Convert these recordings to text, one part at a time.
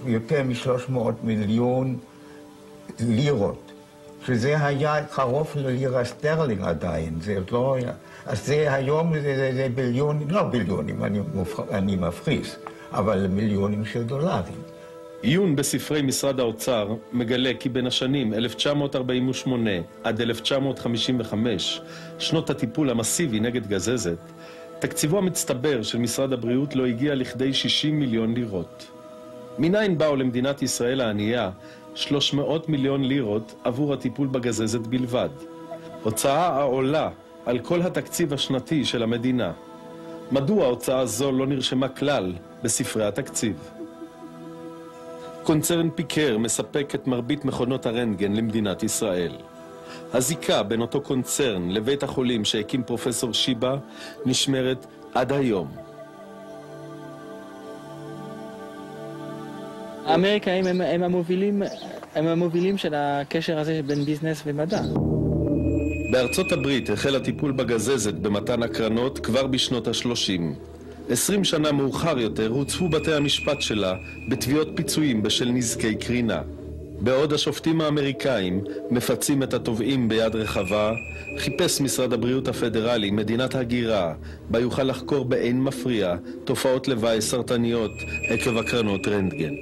יותר מ-300 מיליון לירות, שזה היה קרוב ללירה סטרלינג עדיין, זה עוד לא היה. אז זה היום זה ביליונים, לא ביליונים, אני מפריז, אבל מיליונים של דולרים. עיון בספרי משרד האוצר מגלה כי בין השנים 1948 עד 1955, שנות הטיפול המסיבי נגד גזזת, תקציבו המצטבר של משרד הבריאות לא הגיע לכדי 60 מיליון לירות. מניין באו למדינת ישראל הענייה 300 מיליון לירות עבור הטיפול בגזזת בלבד. הוצאה העולה על כל התקציב השנתי של המדינה. מדוע ההוצאה זו לא נרשמה כלל בספרי התקציב? קונצרן פיקר מספק את מרבית מכונות הרנטגן למדינת ישראל. הזיקה בין אותו קונצרן לבית החולים שהקים פרופסור שיבה נשמרת עד היום. האמריקאים הם המובילים של הקשר הזה בין ביזנס ומדע. בארצות הברית החל הטיפול בגזזת במתן הקרנות כבר בשנות ה-30. 20 שנה מאוחר יותר הוצפו בתי המשפט שלה בתביעות פיצויים בשל נזקי קרינה. בעוד השופטים האמריקאים מפצים את התובעים ביד רחבה, חיפש משרד הבריאות הפדרלי מדינת הגירה, בה יוכל לחקור באין מפריע תופעות לוואי סרטניות עקב הקרנות רנטגן.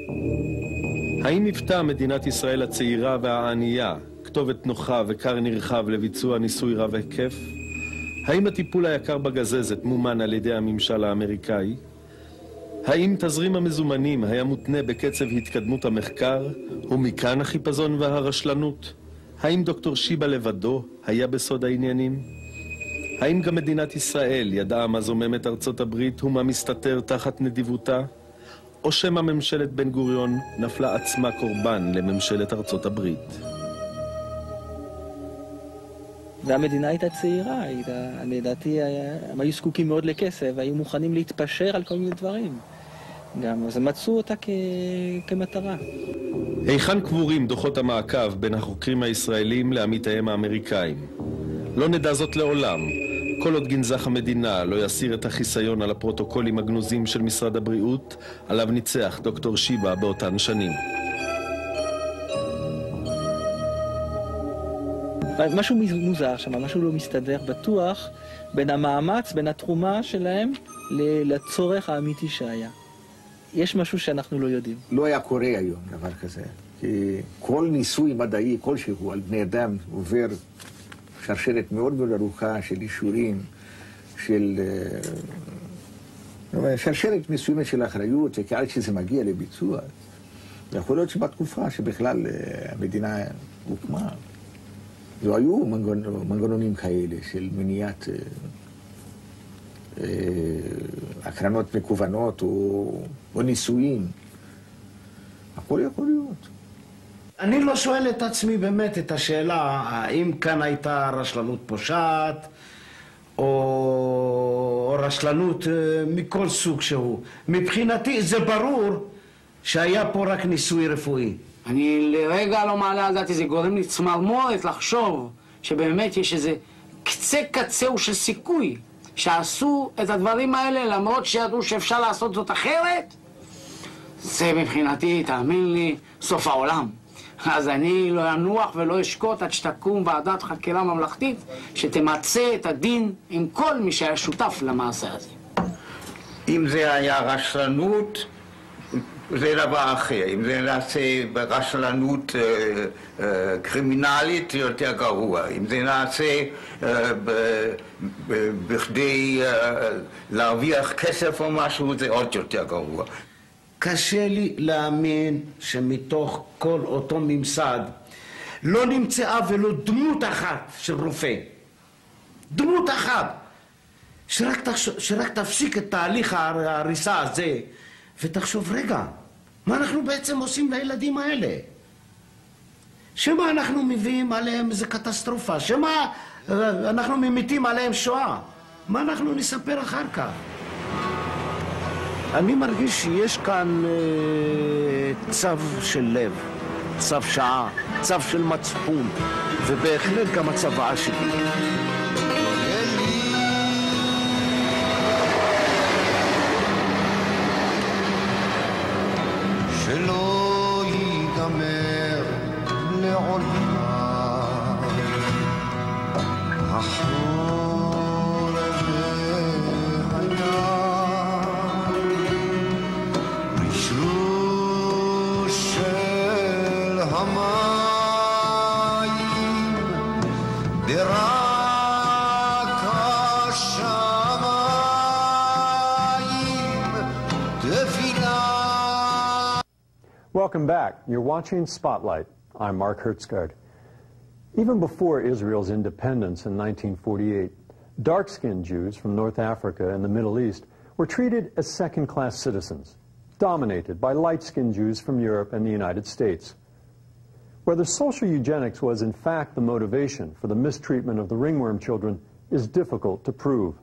האם היוותה מדינת ישראל הצעירה והענייה כתובת נוחה וכר נרחב לביצוע ניסוי רב היקף? האם הטיפול היקר בגזזת מומן על ידי הממשל האמריקאי? האם תזרים המזומנים היה מותנה בקצב התקדמות המחקר, ומכאן החיפזון והרשלנות? האם דוקטור שיבה לבדו היה בסוד העניינים? האם גם מדינת ישראל ידעה מה זוממת ארצות הברית ומה מסתתר תחת נדיבותה? או שמא ממשלת בן גוריון נפלה עצמה קורבן לממשלת ארצות הברית? והמדינה הייתה צעירה, לדעתי הם היו זקוקים מאוד לכסף, והיו מוכנים להתפשר על כל מיני דברים. גם, אז מצאו אותה כמטרה. היכן קבורים דוחות המעקב בין החוקרים הישראלים לעמיתיהם האמריקאים? לא נדע זאת לעולם, כל עוד גנזך המדינה לא יסיר את החיסיון על הפרוטוקולים הגנוזים של משרד הבריאות, עליו ניצח דוקטור שיבה באותן שנים. משהו מוזר שם, משהו לא מסתדר בטוח בין המאמץ, בין התרומה שלהם לצורך האמיתי שהיה. יש משהו שאנחנו לא יודעים. לא היה קורה היום דבר כזה, כי כל ניסוי מדעי כלשהו על בני אדם עובר שרשרת מאוד מאוד ארוכה של אישורים, של שרשרת מסוימת של אחריות, וכעד שזה מגיע לביצוע. יכול להיות שבתקופה שבכלל המדינה הוקמה, לא היו מנגנונים כאלה של מניעת הקרנות מקוונות או ניסויים. הכל יכול להיות. אני לא שואל את עצמי באמת את השאלה האם כאן הייתה רשלנות פושעת או רשלנות מכל סוג שהוא. מבחינתי זה ברור שהיה פה רק ניסוי רפואי. אני לרגע לא מעלה על דעתי, זה גורם לי צמרמורת לחשוב שבאמת יש איזה קצהו של סיכוי שעשו את הדברים האלה למרות שידעו שאפשר לעשות זאת אחרת. זה מבחינתי, תאמין לי, סוף העולם. אז אני לא אנוח ולא אשקוט עד שתקום ועדת חקירה ממלכתית שתמצה את הדין עם כל מי שהיה שותף למעשה הזה. אם זה היה רשלנות, זה דבר אחר. אם זה נעשה ברשלנות קרימינלית, זה יותר גרוע. אם זה נעשה בכדי להרוויח כסף או משהו, זה עוד יותר גרוע. קשה לי להאמין שמתוך כל אותו ממסד לא נמצאה ולא דמות אחת של רופא. דמות אחת. שרק תפסיק את תהליך ההריסה הזה ותחשוב, רגע, מה אנחנו בעצם עושים לילדים האלה? שמה אנחנו מביאים עליהם איזו קטסטרופה? שמה אנחנו ממיתים עליהם שואה? מה אנחנו נספר אחר כך? אני מרגיש שיש כאן צו של לב, צו שעה, צו של מצפון, ובהחלט גם הצוואה שלי. שלא ייגמר לעולם. החול והים רשרוש של המים ברק השמיים תפילה. Welcome back. You're watching Spotlight. I'm Mark Hertzgaard. Even before Israel's independence in 1948, dark-skinned Jews from North Africa and the Middle East were treated as second-class citizens, dominated by light-skinned Jews from Europe and the United States. Whether social eugenics was in fact the motivation for the mistreatment of the ringworm children is difficult to prove.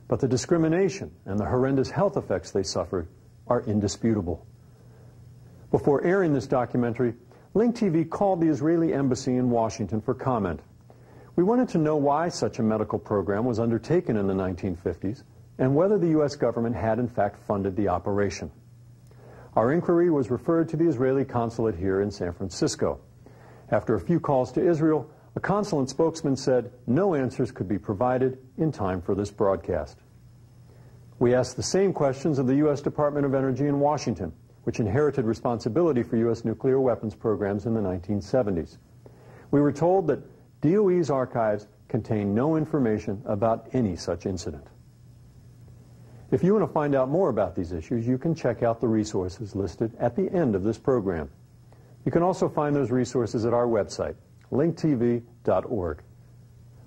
But the discrimination and the horrendous health effects they suffered are indisputable. Before airing this documentary, Link TV called the Israeli embassy in Washington for comment. We wanted to know why such a medical program was undertaken in the 1950s and whether the U.S. government had in fact funded the operation. Our inquiry was referred to the Israeli consulate here in San Francisco. After a few calls to Israel, a consulate spokesman said no answers could be provided in time for this broadcast. We asked the same questions of the U.S. Department of Energy in Washington, which inherited responsibility for U.S. nuclear weapons programs in the 1970s. We were told that DOE's archives contain no information about any such incident. If you want to find out more about these issues, you can check out the resources listed at the end of this program. You can also find those resources at our website, linktv.org.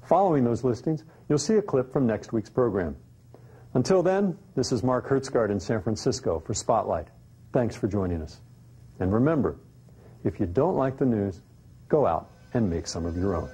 Following those listings, you'll see a clip from next week's program. Until then, this is Mark Hertzgaard in San Francisco for Spotlight. Thanks for joining us. And remember, if you don't like the news, go out and make some of your own.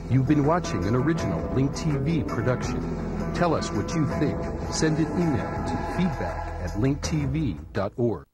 You've been watching an original Link TV production. Tell us what you think. Send an email to feedback@linktv.org.